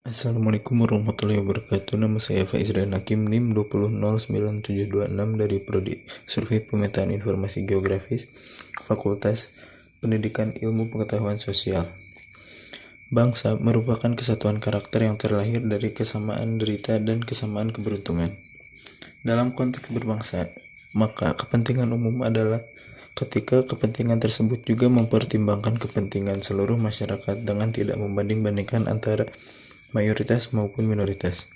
Assalamualaikum warahmatullahi wabarakatuh. Nama saya Faiz Ryan Hakim, NIM 2009726 dari Prodi Survei Pemetaan Informasi Geografis, Fakultas Pendidikan Ilmu Pengetahuan Sosial. Bangsa merupakan kesatuan karakter yang terlahir dari kesamaan derita dan kesamaan keberuntungan. Dalam konteks berbangsa, maka kepentingan umum adalah ketika kepentingan tersebut juga mempertimbangkan kepentingan seluruh masyarakat dengan tidak membanding-bandingkan antara mayoritas maupun minoritas.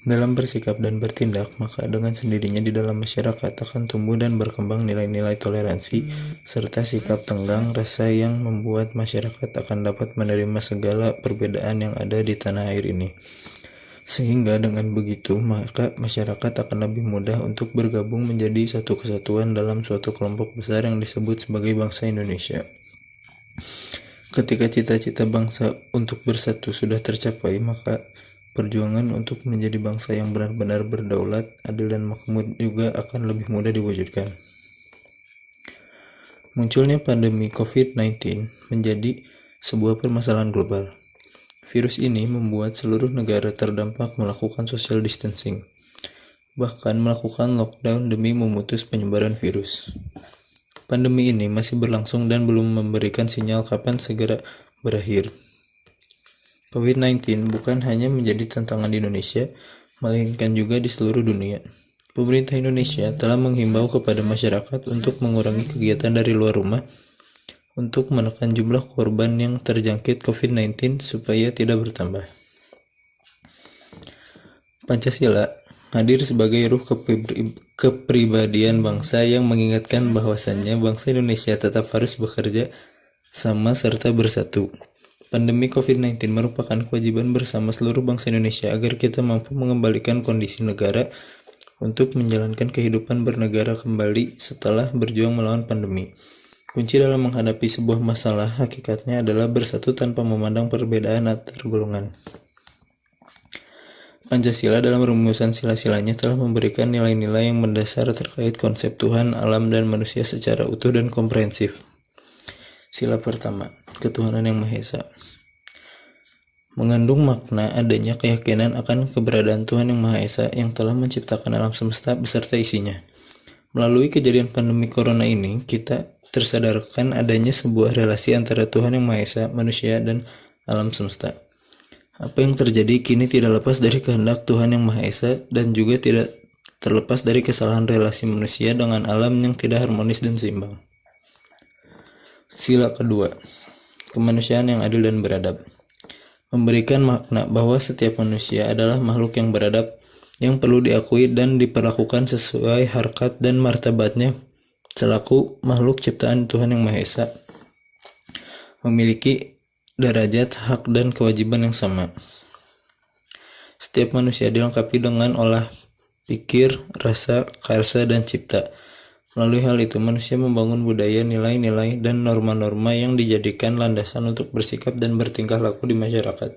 Dalam bersikap dan bertindak, maka dengan sendirinya di dalam masyarakat akan tumbuh dan berkembang nilai-nilai toleransi serta sikap tenggang rasa yang membuat masyarakat akan dapat menerima segala perbedaan yang ada di tanah air ini. Sehingga dengan begitu, maka masyarakat akan lebih mudah untuk bergabung menjadi satu kesatuan dalam suatu kelompok besar yang disebut sebagai bangsa Indonesia. Ketika cita-cita bangsa untuk bersatu sudah tercapai, maka perjuangan untuk menjadi bangsa yang benar-benar berdaulat, adil dan makmur juga akan lebih mudah diwujudkan. Munculnya pandemi COVID-19 menjadi sebuah permasalahan global. Virus ini membuat seluruh negara terdampak melakukan social distancing, bahkan melakukan lockdown demi memutus penyebaran virus. Pandemi ini masih berlangsung dan belum memberikan sinyal kapan segera berakhir. COVID-19 bukan hanya menjadi tantangan di Indonesia, melainkan juga di seluruh dunia. Pemerintah Indonesia telah menghimbau kepada masyarakat untuk mengurangi kegiatan dari luar rumah untuk menekan jumlah korban yang terjangkit COVID-19 supaya tidak bertambah. Pancasila hadir sebagai ruh kepribadian bangsa yang mengingatkan bahwasannya bangsa Indonesia tetap harus bekerja sama serta bersatu. Pandemi COVID-19 merupakan kewajiban bersama seluruh bangsa Indonesia agar kita mampu mengembalikan kondisi negara untuk menjalankan kehidupan bernegara kembali setelah berjuang melawan pandemi. Kunci dalam menghadapi sebuah masalah hakikatnya adalah bersatu tanpa memandang perbedaan antar golongan. Pancasila dalam rumusan sila-silanya telah memberikan nilai-nilai yang mendasar terkait konsep Tuhan, alam, dan manusia secara utuh dan komprehensif. Sila pertama, ketuhanan yang Maha Esa. Mengandung makna adanya keyakinan akan keberadaan Tuhan yang Maha Esa yang telah menciptakan alam semesta beserta isinya. Melalui kejadian pandemi corona ini, kita tersadarkan adanya sebuah relasi antara Tuhan yang Maha Esa, manusia, dan alam semesta. Apa yang terjadi kini tidak lepas dari kehendak Tuhan yang Maha Esa dan juga tidak terlepas dari kesalahan relasi manusia dengan alam yang tidak harmonis dan seimbang. Sila kedua, kemanusiaan yang adil dan beradab. Memberikan makna bahwa setiap manusia adalah makhluk yang beradab, yang perlu diakui dan diperlakukan sesuai harkat dan martabatnya selaku makhluk ciptaan Tuhan yang Maha Esa, memiliki derajat, hak, dan kewajiban yang sama. Setiap manusia dilengkapi dengan olah pikir, rasa, karsa, dan cipta. Melalui hal itu, manusia membangun budaya, nilai-nilai, dan norma-norma yang dijadikan landasan untuk bersikap dan bertingkah laku di masyarakat.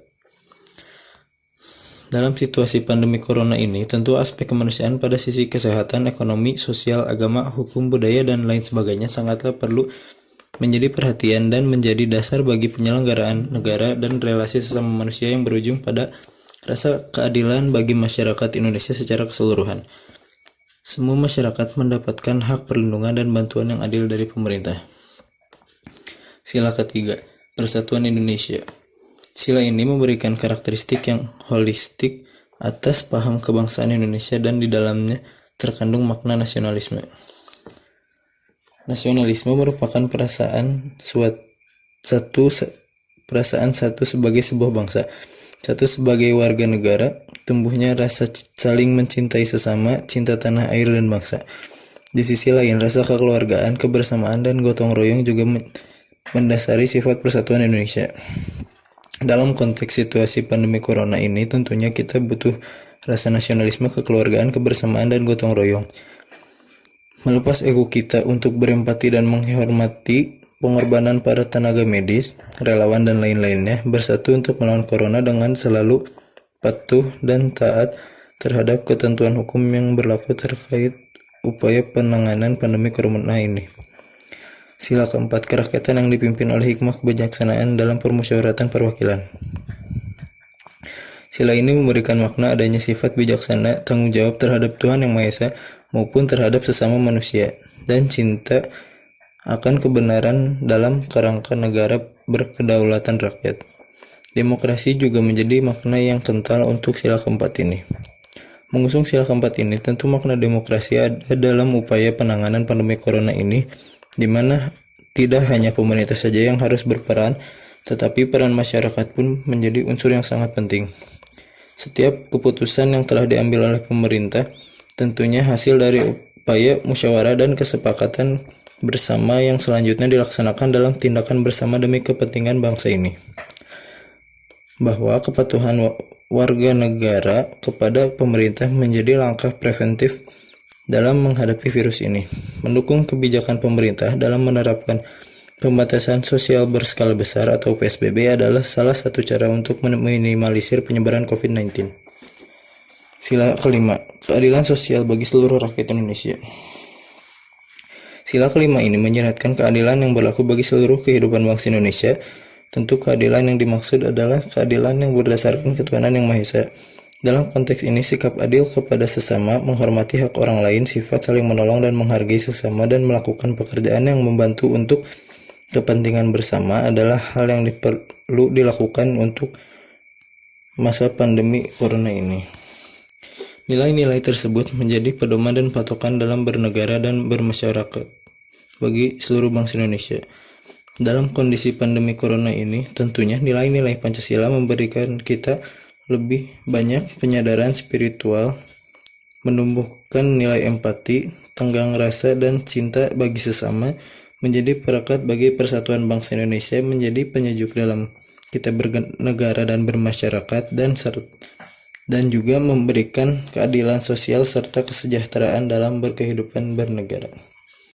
Dalam situasi pandemi corona ini, tentu aspek kemanusiaan pada sisi kesehatan, ekonomi, sosial, agama, hukum, budaya, dan lain sebagainya sangatlah perlu menjadi perhatian dan menjadi dasar bagi penyelenggaraan negara dan relasi sesama manusia yang berujung pada rasa keadilan bagi masyarakat Indonesia secara keseluruhan. Semua masyarakat mendapatkan hak perlindungan dan bantuan yang adil dari pemerintah. Sila ketiga, Persatuan Indonesia. Sila ini memberikan karakteristik yang holistik atas paham kebangsaan Indonesia dan di dalamnya terkandung makna nasionalisme. Nasionalisme merupakan perasaan satu sebagai sebuah bangsa, satu sebagai warga negara, tumbuhnya rasa saling mencintai sesama, cinta tanah air dan bangsa. Di sisi lain, rasa kekeluargaan, kebersamaan, dan gotong royong juga mendasari sifat persatuan Indonesia. Dalam konteks situasi pandemi corona ini, tentunya kita butuh rasa nasionalisme, kekeluargaan, kebersamaan, dan gotong royong. Melepas ego kita untuk berempati dan menghormati pengorbanan para tenaga medis, relawan, dan lain-lainnya, bersatu untuk melawan corona dengan selalu patuh dan taat terhadap ketentuan hukum yang berlaku terkait upaya penanganan pandemi corona ini. Sila keempat, kerakyatan yang dipimpin oleh hikmah kebijaksanaan dalam permusyawaratan perwakilan. Sila ini memberikan makna adanya sifat bijaksana, tanggung jawab terhadap Tuhan Yang Maha Esa maupun terhadap sesama manusia, dan cinta akan kebenaran dalam kerangka negara berkedaulatan rakyat. Demokrasi juga menjadi makna yang kental untuk sila keempat ini. Mengusung sila keempat ini, tentu makna demokrasi ada dalam upaya penanganan pandemi corona ini, di mana tidak hanya pemerintah saja yang harus berperan, tetapi peran masyarakat pun menjadi unsur yang sangat penting. Setiap keputusan yang telah diambil oleh pemerintah tentunya hasil dari upaya musyawarah dan kesepakatan bersama yang selanjutnya dilaksanakan dalam tindakan bersama demi kepentingan bangsa ini. Bahwa kepatuhan warga negara kepada pemerintah menjadi langkah preventif dalam menghadapi virus ini. Mendukung kebijakan pemerintah dalam menerapkan pembatasan sosial berskala besar atau PSBB adalah salah satu cara untuk meminimalisir penyebaran COVID-19. Sila kelima, keadilan sosial bagi seluruh rakyat Indonesia. Sila kelima ini menyeratkan keadilan yang berlaku bagi seluruh kehidupan bangsa Indonesia. Tentu keadilan yang dimaksud adalah keadilan yang berdasarkan ketuhanan Yang Maha Esa. Dalam konteks ini, sikap adil kepada sesama, menghormati hak orang lain, sifat saling menolong dan menghargai sesama, dan melakukan pekerjaan yang membantu untuk kepentingan bersama adalah hal yang perlu dilakukan untuk masa pandemi corona ini. Nilai-nilai tersebut menjadi pedoman dan patokan dalam bernegara dan bermasyarakat bagi seluruh bangsa Indonesia. Dalam kondisi pandemi corona ini, tentunya nilai-nilai Pancasila memberikan kita lebih banyak penyadaran spiritual, menumbuhkan nilai empati, tenggang rasa, dan cinta bagi sesama, menjadi perekat bagi persatuan bangsa Indonesia, menjadi penyejuk dalam kita bernegara dan bermasyarakat, dan juga memberikan keadilan sosial serta kesejahteraan dalam berkehidupan bernegara.